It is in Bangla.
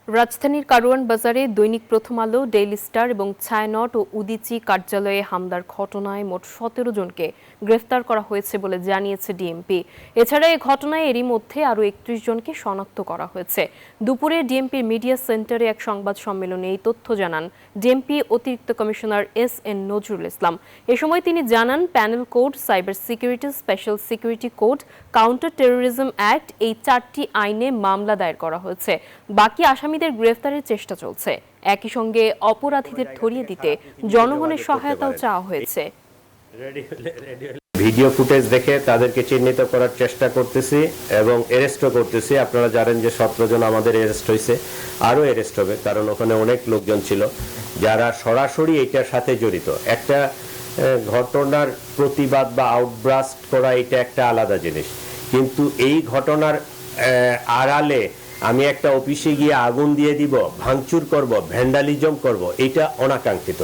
রাজধানীর কারওয়ান বাজারে দৈনিক প্রথম আলো, ডেইলি স্টার এবং ছায়ানট ও উদীচী কার্যালয়ে হামলার ঘটনায় মোট ১৭ জনকে গ্রেফতার করা হয়েছে বলে জানিয়েছে ডিএমপি। এছাড়া এই ঘটনায় এরই মধ্যে আরও ৩১ জনকে শনাক্ত করা হয়েছে। দুপুরে ডিএমপির মিডিয়া সেন্টারে এক সংবাদ সম্মেলনে এই তথ্য জানান ডিএমপি অতিরিক্ত কমিশনার এস.এন. নজরুল ইসলাম। এ সময় তিনি জানান, panel code, cyber security, special security code, counter terrorism act এই ৪টি আইনে মামলা দায়ের করা হয়েছে। বাকি আসামিদের গ্রেফতারের চেষ্টা চলছে। একই সঙ্গে অপরাধীদের ধরিয়ে দিতে জনগণের সহায়তাও চাওয়া হয়েছে। ভিডিও ফুটেজ দেখে তাদেরকে চিহ্নিত করার চেষ্টা করতেছি এবং অ্যারেস্টও করতেছি। আপনারা জানেন যে ১৭ জন আমাদের অ্যারেস্ট হয়েছে, আরও অ্যারেস্ট হবে, কারণ ওখানে অনেক লোকজন ছিল যারা সরাসরি এটার সাথে জড়িত। একটা ঘটনার প্রতিবাদ বা আউটব্রাস্ট করা এটা একটা আলাদা জিনিস, কিন্তু এই ঘটনার আড়ালে আমি একটা অফিসে গিয়ে আগুন দিয়ে দিব, ভাঙচুর করব, ভ্যান্ডালিজম করব, এটা অনাকাঙ্ক্ষিত।